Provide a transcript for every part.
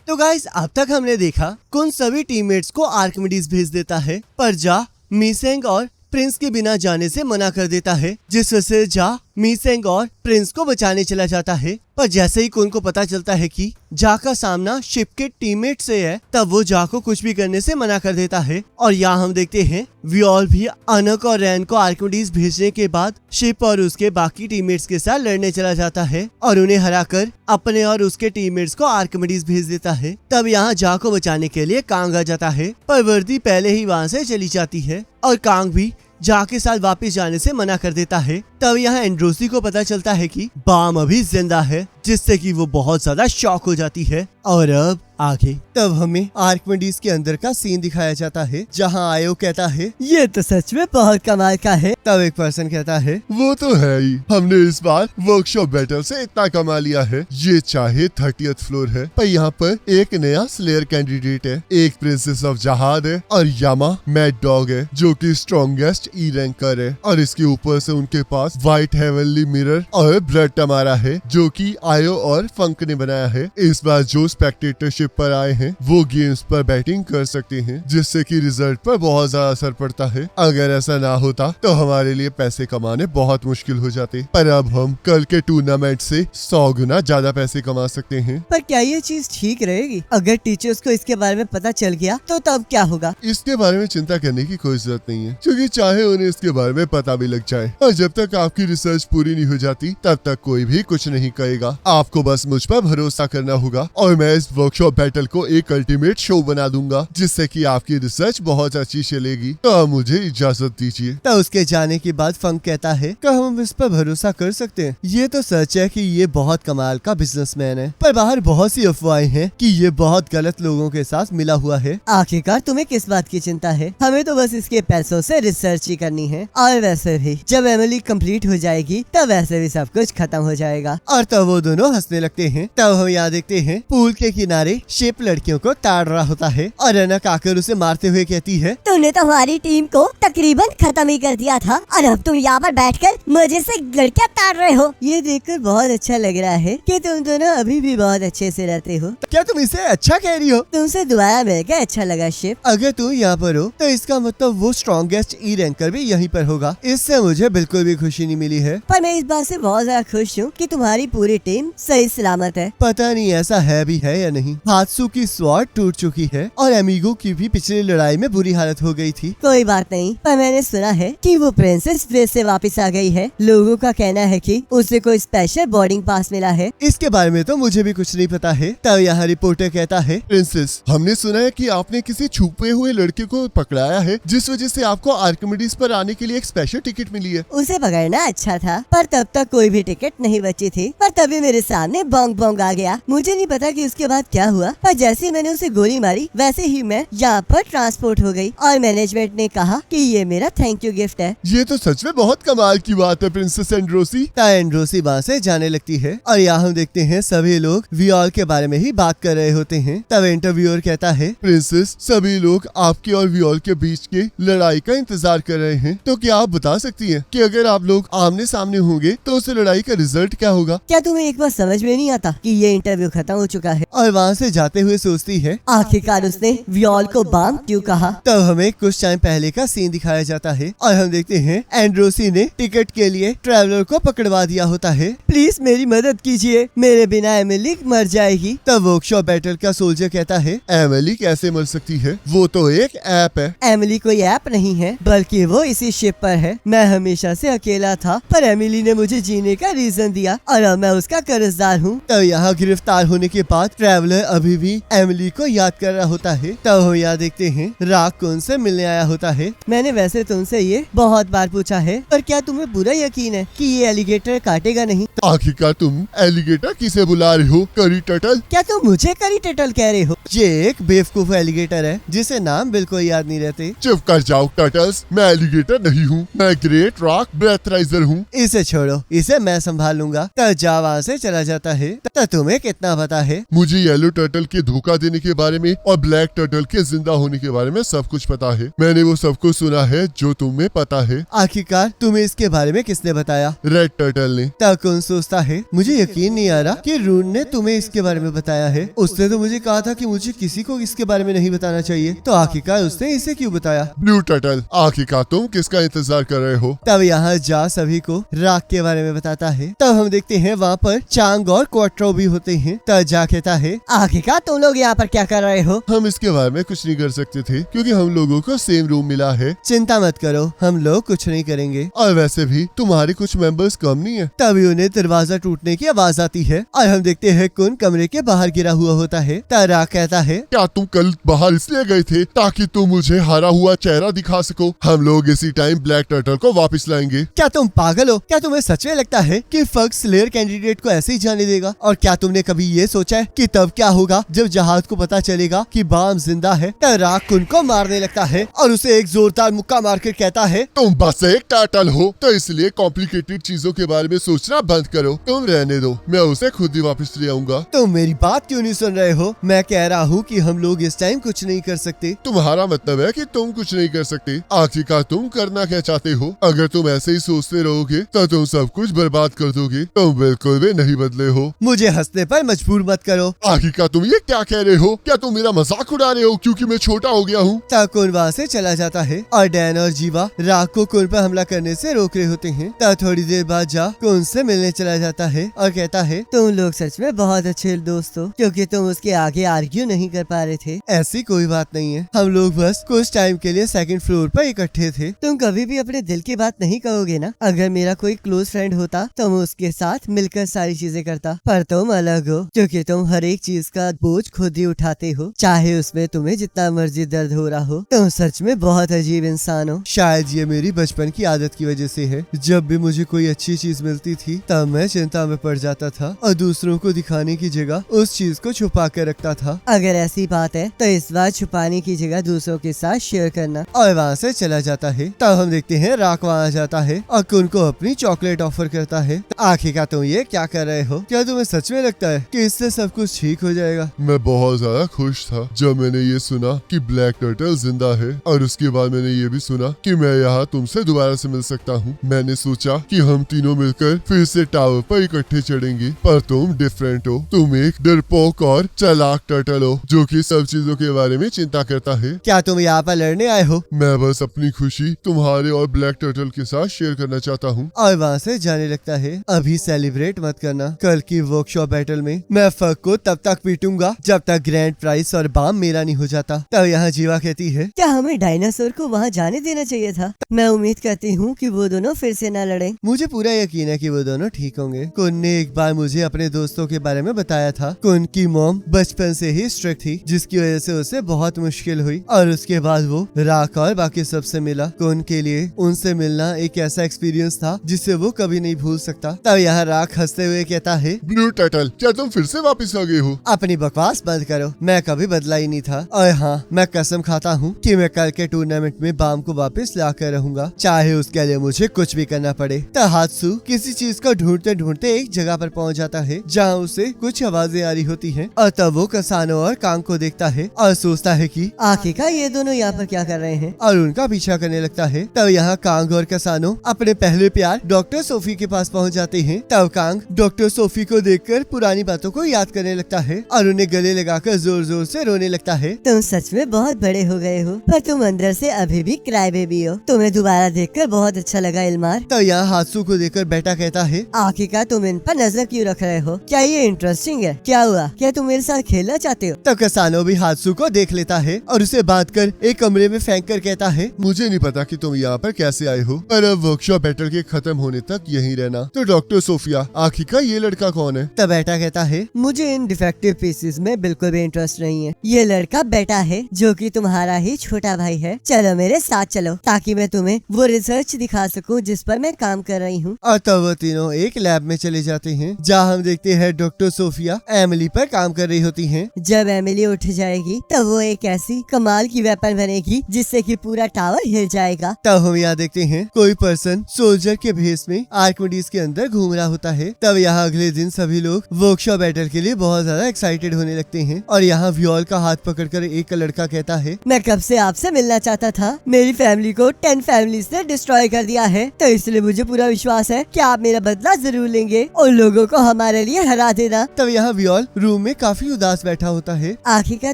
तो गाइस अब तक हमने देखा कुन सभी टीममेट्स को आर्किमिडीज भेज देता है, पर जा मीसेंग और प्रिंस के बिना जाने से मना कर देता है, जिस वजह से जा मीसेंग और प्रिंस को बचाने चला जाता है। पर जैसे ही कुन को पता चलता है कि जा का सामना शिप के टीममेट से है, तब वो जा को कुछ भी करने से मना कर देता है। और यहाँ हम देखते हैं वियोल भी अनक और रैन को आर्किमिडीज भेजने के बाद शिप और उसके बाकी टीममेट्स के साथ लड़ने चला जाता है और उन्हें हराकर अपने और उसके टीममेट्स को आर्किमिडीज भेज देता है। तब यहाँ जा को बचाने के लिए कांग आ जाता है, पर वर्दी पहले ही वहाँ से चली जाती है और कांग भी जा के साथ वापस जाने से मना कर देता है। तब यहाँ एंड्रोसी को पता चलता है कि बाम अभी जिंदा है, जिससे कि वो बहुत ज्यादा शॉक हो जाती है। और अब आगे तब हमें आर्किमिडीज के अंदर का सीन दिखाया जाता है, जहाँ आयो कहता है ये तो सच में बहुत कमाल का है। तब एक पर्सन कहता है वो तो है ही, हमने इस बार वर्कशॉप बैटल से इतना कमा लिया है। ये चाहे 30th फ्लोर है, पर यहाँ पर एक नया स्लेयर कैंडिडेट है, एक प्रिंसेस ऑफ जहाद है और यामा मैड डॉग है जो कि स्ट्रॉन्गेस्ट ई रैंकर है। और इसके ऊपर से उनके पास व्हाइट हेवनली मिरर और ब्लड टमारा है जो कि आयो और फंक ने बनाया है। इस बार जो स्पेक्टेटरशिप पर आए हैं वो गेम्स पर बैटिंग कर सकते हैं, जिससे कि रिजल्ट पर बहुत ज्यादा असर पड़ता है। अगर ऐसा ना होता तो हमारे लिए पैसे कमाने बहुत मुश्किल हो जाते, पर अब हम कल के टूर्नामेंट से 100 गुना ज्यादा पैसे कमा सकते हैं। पर क्या ये चीज ठीक रहेगी? अगर टीचर्स को इसके बारे में पता चल गया तो तब क्या होगा? इसके बारे में चिंता करने की कोई जरूरत नहीं है, क्योंकि चाहे उन्हें इसके बारे में पता भी लग जाए और जब तक आपकी रिसर्च पूरी नहीं हो जाती तब तक कोई भी कुछ नहीं करेगा। आपको बस मुझ पर भरोसा करना होगा और मैं इस वर्कशॉप बैटल को एक अल्टीमेट शो बना दूंगा, जिससे कि आपकी रिसर्च बहुत अच्छी चलेगी। तो अब मुझे इजाजत दीजिए। तो उसके जाने के बाद फंक कहता है क्या हम इस पर भरोसा कर सकते हैं? ये तो सच है कि ये बहुत कमाल का बिजनेसमैन है, पर बाहर बहुत सी अफवाहें हैं कि ये बहुत गलत लोगों के साथ मिला हुआ है। आखिरकार तुम्हें किस बात की चिंता है? हमें तो बस इसके पैसों से रिसर्च ही करनी है। और वैसे भी जब एमिली कंप्लीट हो जाएगी तब वैसे भी सब कुछ खत्म हो जाएगा। और तब वो दोनों हंसने लगते हैं। तब हम यहाँ देखते हैं पूल के किनारे शिप लड़कियों को ताड़ रहा होता है और अनक आकर उसे मारते हुए कहती है तूने तो हमारी टीम को तकरीबन खत्म ही कर दिया था और अब तुम यहाँ पर बैठकर मुझे से लड़कियाँ ताड़ रहे हो। ये देखकर बहुत अच्छा लग रहा है कि तुम दोनों अभी भी बहुत अच्छे से रहते हो। क्या तुम इसे अच्छा कह रही हो? तुमसे दोबारा मिलकर अच्छा लगा शिप। अगर तू यहाँ पर हो तो इसका मतलब वो स्ट्रॉन्गेस्ट ई रैंकर भी यहीं पर होगा। इससे मुझे बिल्कुल भी खुशी नहीं मिली है, पर मैं इस बात से बहुत ज्यादा खुश हूँ कि तुम्हारी पूरी टीम सही सलामत है। पता नहीं ऐसा है भी है या नहीं। हात्सु की स्वॉर्ड टूट चुकी है और एमिगो की भी पिछली लड़ाई में बुरी हालत हो गई थी। कोई बात नहीं, पर मैंने सुना है कि वो प्रिंसेस फिर से वापस आ गई है। लोगों का कहना है कि उसे कोई स्पेशल बोर्डिंग पास मिला है। इसके बारे में तो मुझे भी कुछ नहीं पता है। तब यहाँ रिपोर्टर कहता है प्रिंसेस, हमने सुना है कि आपने किसी छुपे हुए लड़के को पकड़ाया है, जिस वजह से आपको आर्किमिडीज पर आने के लिए एक स्पेशल टिकट मिली है। उसे पकड़ना अच्छा था, पर तब तक कोई भी टिकट नहीं बची थी। पर तभी मेरे सामने बोंग बोंग आ गया। मुझे नहीं पता कि उसके बाद क्या हुआ, पर जैसे मैंने उसे गोली मारी वैसे ही मैं यहाँ पर ट्रांसपोर्ट हो गई और मैनेजमेंट ने कहा कि ये मेरा थैंक यू गिफ्ट है। ये तो सच में बहुत कमाल की बात है प्रिंसेस एंड्रोसी। एंड्रोसी वहाँ से जाने लगती है और यहाँ हम देखते हैं सभी लोग वियोल के बारे में ही बात कर रहे होते हैं। तब इंटरव्यूअर कहता है प्रिंसेस, सभी लोग आपके और वियोल के बीच की लड़ाई का इंतजार कर रहे हैं, तो क्या आप बता सकती हैं कि अगर आप लोग आमने सामने होंगे तो उस लड़ाई का रिजल्ट क्या होगा? क्या तुम्हें एक बार समझ में नहीं आता कि ये इंटरव्यू खत्म हो चुका है? और वहाँ से जाते हुए सोचती है आखिरकार उसने वियोल को बाम क्यों कहा। तब हमें कुछ टाइम पहले का सीन दिखाया जाता है और हम देखते हैं एंड्रोसी ने टिकट के लिए ट्रैवलर को पकड़वा दिया होता है। प्लीज मेरी मदद कीजिए, मेरे बिना एमिली मर जाएगी। तब वर्कशॉप बैटल का सोल्जर कहता है एमिली कैसे मर सकती है? वो तो एक ऐप है। एमिली कोई ऐप नहीं है, बल्कि वो इसी शिप पर है। मैं हमेशा से अकेला था, पर एमिली ने मुझे जीने का रीजन दिया और अब मैं उसका कर्जदार हूँ। तब यहाँ गिरफ्तार होने के बाद ट्रैवलर अभी भी एमिली को याद कर रहा होता है। तब हम यहाँ देखते हैं राक उनसे मिलने आया होता है। मैंने वैसे तुमसे ये बहुत बार पूछा है, पर क्या तुम्हें पूरा यकीन है कि ये एलिगेटर काटेगा नहीं? आखिरकार तुम एलिगेटर किसे बुला रहे हो? करी टटल? क्या तुम मुझे करी टटल कह रहे हो? ये एक बेवकूफ एलिगेटर है जिसे नाम बिल्कुल याद नहीं रहते। चुप कर जाओ टटल्स, मैं एलिगेटर नहीं हूँ, मैं ग्रेट रॉक ब्रेथराइजर हूँ। इसे छोड़ो, इसे मैं संभाल लूंगा। तब जा वहाँ से से चला जाता है। तो तुम्हें कितना पता है? मुझे येलो टर्टल के धोखा देने के बारे में और ब्लैक टर्टल के जिंदा होने के बारे में सब कुछ पता है। मैंने वो सब कुछ सुना है जो तुम्हें पता है। आखिरकार तुम्हें इसके बारे में किसने बताया? रेड टर्टल ने। तब कौन सोचता है? मुझे यकीन नहीं आ रहा कि रून ने तुम्हें इसके बारे में बताया है। उसने तो मुझे कहा था कि मुझे किसी को इसके बारे में नहीं बताना चाहिए, तो आखिरकार उसने इसे क्यों बताया? ब्लू टर्टल, आखिरकार तुम किसका इंतजार कर रहे हो? तब यहाँ जा सभी को राख के बारे में बताता है। तब हम देखते हैं वहाँ पर चांग और क्वाट्रो भी होते हैं। तब जा कहता है, आखिरकार तुम लोग यहाँ पर क्या कर रहे हो? हम इसके बारे में कुछ नहीं कर सकते थे क्योंकि हम लोगों को सेम रूम मिला है। चिंता मत करो, हम लोग कुछ नहीं करेंगे। और वैसे भी तुम्हारे कुछ मेंबर्स कम नहीं है। तभी उन्हें दरवाजा टूटने की आवाज आती है और हम देखते हैं कुन कमरे के बाहर गिरा हुआ होता है। तब राख कहता है, क्या तुम कल बाहर इसलिए गए थे ताकि तुम मुझे हारा हुआ चेहरा दिखा सको? हम लोग इसी टाइम ब्लैक टर्टल को वापस लाएंगे। क्या तुम पागल हो? क्या तुम्हें सच में लगता है कि फक्स स्लेयर कैंडिडेट को ऐसे ही जाने देगा? और क्या तुमने कभी ये सोचा है कि तब क्या होगा जब जहाज को पता चलेगा कि बाम जिंदा है? तब राख कुन को मारने लगता है और उसे एक जोरदार मुक्का मारकर कहता है, तुम बस एक टर्टल हो, तो इसलिए कॉम्प्लिकेटेड चीजों के बारे में सोचना बंद करो। तुम रहने दो, मैं उसे खुद ही वापस ले आऊंगा। तुम मेरी बात क्यों नहीं सुन रहे हो? मैं कह रहा हूँ कि हम लोग इस टाइम कुछ नहीं कर सकते। तुम्हारा मतलब है कि तुम कुछ नहीं कर सकते। आखिरकार तुम करना क्या चाहते हो? अगर तुम ऐसे ही सोचते रहोगे तो तुम सब कुछ बर्बाद कर दोगे। तुम बिल्कुल भी नहीं बदले हो। मुझे हंसने पर मजबूर मत करो। आखिरकार तुम ये क्या कह रहे हो? क्या तुम मेरा मजाक उड़ा रहे हो क्योंकि मैं छोटा हो गया हूँ? तब कुन वहाँ से चला जाता है और डैन और जीवा राख को कुन पर हमला करने से रोक रहे होते हैं। तब थोड़ी देर बाद जा कुन से मिलने चला जाता है और कहता है, तुम लोग सच में बहुत अच्छे दोस्त हो, क्योंकि तुम उसके आगे आर्ग्यू नहीं कर पा रहे थे। ऐसी कोई बात नहीं है, हम लोग बस कुछ टाइम के लिए सेकंड फ्लोर पर इकट्ठे थे। तुम कभी भी अपने दिल की बात नहीं कहोगे ना? अगर मेरा कोई क्लोज फ्रेंड होता तो मैं उसके साथ मिलकर सारी चीजें करता, पर तुम अलग हो क्योंकि तुम हर एक चीज का बोझ खुद ही उठाते हो, चाहे उसमें तुम्हें जितना मर्जी दर्द हो रहा हो। तुम सच में बहुत अजीब इंसान हो। शायद ये मेरी बचपन की आदत की वजह से है। जब भी मुझे कोई अच्छी चीज मिलती थी तब मैं चिंता में पड़ जाता था और दूसरों को दिखाने की जगह उस चीज को छुपा कर रखता था। अगर ऐसी बात है तो इस बार छुपाने की जगह दूसरों के साथ शेयर करना। और वहाँ से चला जाता है। तब हम देखते हैं राख वहाँ जाता है और कुन को अपनी चॉकलेट ऑफर करता है। आखिरकार तुम ये क्या कर रहे हो? क्या तुम्हें सच में लगता है कि इससे सब कुछ ठीक हो जाएगा? मैं बहुत ज्यादा खुश था जब मैंने ये सुना कि ब्लैक टर्टल जिंदा है, और उसके बाद मैंने ये भी सुना कि मैं यहाँ तुमसे दोबारा से मिल सकता हूँ। मैंने सोचा कि हम तीनों मिलकर फिर से टावर पर इकट्ठे चढ़ेंगे, पर तुम डिफरेंट हो। तुम एक डरपोक और चालाक टर्टल हो जो कि सब चीजों के बारे में चिंता करता है। क्या तुम यहाँ पर लड़ने आए हो? मैं बस अपनी खुशी तुम्हारे और ब्लैक टर्टल के साथ शेयर करना चाहता हूँ। और वहाँ से जाने लगता है। अभी सेलिब्रेट मत करना, कल की वर्कशॉप बैटल में मैं फक को तब तक पीटूंगा जब तक ग्रैंड प्राइज और बाम मेरा नहीं हो जाता। तब यहाँ जीवा कहती है, क्या हमें डायनासोर को वहाँ जाने देना चाहिए था? मैं उम्मीद करती हूँ कि वो दोनों फिर से न लड़ें। मुझे पूरा यकीन है कि वो दोनों ठीक होंगे। कुन ने एक बार मुझे अपने दोस्तों के बारे में बताया था। कुन की मॉम बचपन से ही स्ट्रिक्ट थी, जिसकी वजह से उसे बहुत मुश्किल हुई और उसके बाद वो राख और बाकी सबसे मिला। कुन के लिए उनसे मिलना एक ऐसा एक्सपीरियंस था जिसे वो कभी नहीं भूल सकता। तब यहाँ राख हंसते हुए कहता है, ब्लू टर्टल, क्या तुम फिर से वापस आ गए हो? अपनी बकवास बंद करो, मैं कभी बदला ही नहीं था। और हाँ, मैं कसम खाता हूँ कि मैं कल के टूर्नामेंट में बाम को वापस ला कर रहूंगा, चाहे उसके लिए मुझे कुछ भी करना पड़े। तब हात्सु किसी चीज को ढूंढते ढूंढते एक जगह पर पहुँच जाता है जहाँ उसे कुछ आवाजें आ रही होती हैं और तब वो कसानो और कांग को देखता है और सोचता है कि आखिरकार ये दोनों यहाँ पर क्या कर रहे हैं, और उनका पीछा करने लगता है। तब यहाँ कांग और कसानो अपने पहले प्यार डॉक्टर सोफी के पास पहुँच जाते हैं। तब कांग डॉक्टर सोफी को देखकर पुरानी बातों को याद करने लगता है और उन्हें गले लगाकर जोर जोर से रोने लगता है। तुम सच में बहुत बड़े हो गए हो, पर तुम अंदर से अभी भी क्राई बेबी हो। तुम्हें दोबारा देखकर बहुत अच्छा लगा इल्मार। तब यहाँ हात्सु को देखकर बेटा कहता है, आखिरकार तुम इन पर नजर क्यों रख रहे हो? क्या ये इंटरेस्टिंग है? क्या हुआ? क्या तुम मेरे साथ खेलना चाहते हो? तब कसानो भी हात्सु को देख लेता है और उसे बांध कर एक कमरे में फेंक कर कहता है, मुझे नहीं पता कि तुम यहाँ पर कैसे आए हो, पर अब वर्कशॉप बैटल के खत्म होने तक यहीं रहना। तो डॉक्टर सोफिया, आखिरकार ये लड़का कौन है? तब बेटा कहता है, मुझे इन डिफेक्टिव पीसेस में बिल्कुल भी इंटरेस्ट नहीं है। ये लड़का बेटा है जो कि तुम्हारा ही छोटा भाई है। चलो मेरे साथ चलो ताकि मैं तुम्हें वो रिसर्च दिखा सकूं जिस पर मैं काम कर रही हूँ। और तब वो तीनों एक लैब में चले जाते हैं जहाँ हम देखते हैं डॉक्टर सोफिया एमिली पर काम कर रही होती हैं। जब एमिली उठ जाएगी तब वो एक ऐसी कमाल की वेपन बनेगी जिससे कि पूरा टावर हिल जाएगा। तब हम यहाँ देखते हैं कोई पर्सन सोल्जर के भेस में आर्किमिडीज के अंदर घूम रहा होता है। तब यहाँ अगले दिन सभी लोग वर्कशॉप बैटल के लिए बहुत ज्यादा एक्साइटेड होने लगते हैं और यहाँ व्योल का हाथ पकड़कर एक लड़का कहता है, मैं कब से आपसे मिलना चाहता था। मेरी फैमिली को 10 फैमिलीज ने डिस्ट्रॉय कर दिया है, तो इसलिए मुझे पूरा विश्वास है कि आप मेरा बदला जरूर लेंगे। उन लोगों को हमारे लिए हरा देना। तब यहाँ व्योल रूम में काफी उदास बैठा होता है। आखिरकार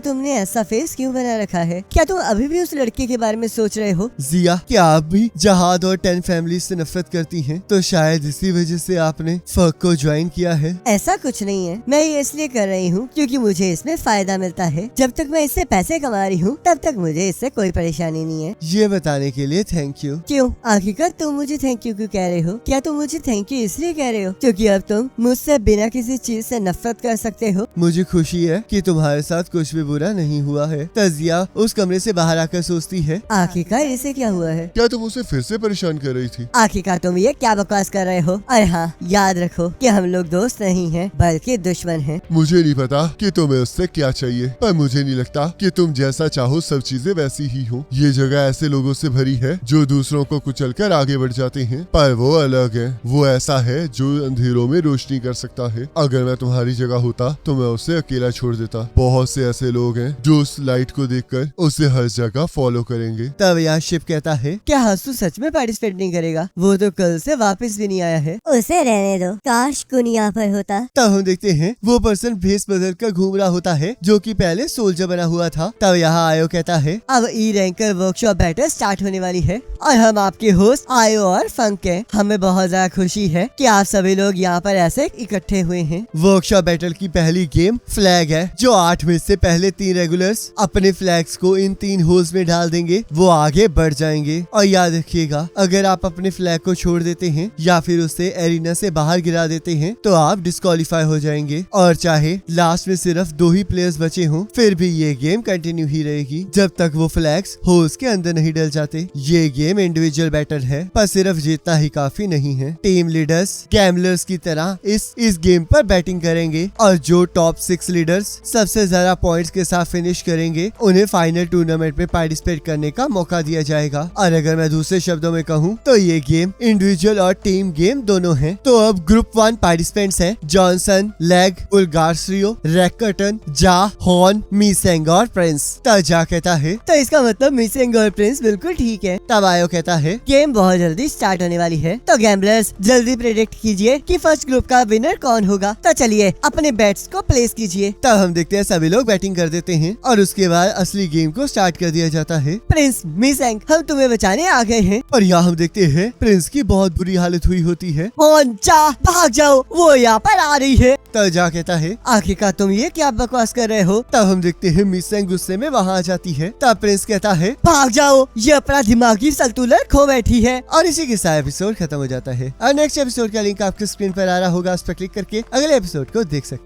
तुमने ऐसा फेस क्यों बना रखा है? क्या तुम अभी भी उस लड़के के बारे में सोच रहे हो? जिया, क्या आप भी जहाद और 10 फैमिलीज से नफरत करती हैं? तो शायद इसी वजह से आपने फर्क को ज्वाइन किया है। ऐसा कुछ नहीं है, मैं ये इसलिए कर रही हूँ क्योंकि मुझे इसमें फायदा मिलता है। जब तक मैं इससे पैसे कमा रही हूँ तब तक मुझे इससे कोई परेशानी नहीं है। ये बताने के लिए थैंक यू। क्यों? आखिरकार तुम मुझे थैंक यू क्यों कह रहे हो? क्या तुम मुझे थैंक यू इसलिए कह रहे हो क्योंकि अब तुम मुझसे बिना किसी चीज से नफरत कर सकते हो? मुझे खुशी है कि तुम्हारे साथ कुछ भी बुरा नहीं हुआ है। तजिया उस कमरे से बाहर आकर सोचती है, आखिरकार इसे क्या हुआ है? क्या तुम उसे फिर से परेशान कर रही थी? आखिरकार तुम ये क्या बकवास कर रहे हो? और हाँ, याद रखो कि हम लोग दोस्त नहीं हैं बल्कि दुश्मन हैं। मुझे नहीं पता कि तुम्हें उससे क्या चाहिए, पर मुझे नहीं लगता कि तुम जैसा चाहो सब चीजें वैसी ही हो। ये जगह ऐसे लोगों से भरी है जो दूसरों को कुचलकर आगे बढ़ जाते हैं, पर वो अलग है। वो ऐसा है जो अंधेरों में रोशनी कर सकता है। अगर मैं तुम्हारी जगह होता तो मैं उसे अकेला छोड़ देता। बहुत से ऐसे लोग हैं जो उस लाइट को देखकर उसे हर जगह फॉलो करेंगे। तब यहाँ शिव कहता है, क्या हंसू सच में पार्टिसिपेट नहीं करेगा? वो तो कल से वापस भी नहीं आया है। उसे रहने दो, काश कुन यहाँ पर होता। तब हम देखते हैं वो पर्सन भेस बदल कर घूम रहा होता है जो कि पहले सोल्जर बना हुआ था। तब यहाँ आयो कहता है, अब ई रैंकर वर्कशॉप बैटल स्टार्ट होने वाली है और हम आपके होस्ट आयो और फंक हैं। हमें बहुत ज्यादा खुशी है कि आप सभी लोग यहाँ पर ऐसे इकट्ठे हुए हैं। वर्कशॉप बैटल की पहली गेम फ्लैग है, जो 8 में से पहले 3 रेगुलर्स अपने फ्लैग्स को इन 3 होल्स में डाल देंगे, वो आगे बढ़ जाएंगे। और याद रखिएगा, अगर आप अपने फ्लैग को छोड़ देते हैं या फिर उसे एरिना से बाहर गिरा देते हैं तो आप डिस्क्वालीफाई हो जाएंगे। और चाहे लास्ट में सिर्फ 2 ही प्लेयर्स बचे हों, फिर भी ये गेम कंटिन्यू ही रहेगी जब तक वो फ्लैग्स होल्स के अंदर नहीं डल जाते। ये गेम इंडिविजुअल बैटल है, पर सिर्फ जीतना ही काफी नहीं है। टीम लीडर्स गैम्बलर्स की तरह इस गेम पर बैटिंग करेंगे और जो टॉप 6 लीडर्स सबसे ज्यादा पॉइंट्स के साथ फिनिश करेंगे उन्हें फाइनल टूर्नामेंट में पार्टिसिपेट करने का मौका दिया जाएगा। और अगर मैं दूसरे शब्दों में कहूँ तो ये गेम इंडिविजुअल और टीम गेम दोनों है। तो अब ग्रुप 1 पार्टिसिपेंट्स हैं जॉनसन, लेग, उलगार्सियो, रैकटन, जा, हॉर्न, मीसेंग और प्रिंस। तजा कहता है, तो इसका मतलब मिसेंग और प्रिंस बिल्कुल ठीक है। तब आयो कहता है, गेम बहुत जल्दी स्टार्ट होने वाली है, तो गैम्बलर्स जल्दी प्रेडिक्ट कीजिए कि फर्स्ट ग्रुप का विनर कौन होगा। तो चलिए अपने बैट्स को प्लेस कीजिए। तब हम देखते हैं सभी लोग बैटिंग कर देते हैं और उसके बाद असली गेम को स्टार्ट कर दिया जाता है। प्रिंस, मिसेंग, हम तुम्हें बचाने आ गए हैं। और यहाँ हम देखते हैं प्रिंस की बहुत बुरी हालत हुई होती है। हॉर्न, जा, भाग जाओ, वो यहाँ पर आ रही है। तब जा कहता है, आखिरकार तुम ये क्या बकवास कर रहे हो? तब हम देखते हैं मिसेंग गुस्से में वहाँ आ जाती है। तब प्रिंस कहता है, भाग जाओ, ये अपना दिमागी संतुलन खो बैठी है। और इसी के साथ एपिसोड खत्म हो जाता है। और नेक्स्ट एपिसोड का लिंक आपके स्क्रीन पर आ रहा होगा, उस पर क्लिक करके अगले एपिसोड को देख सकते हैं।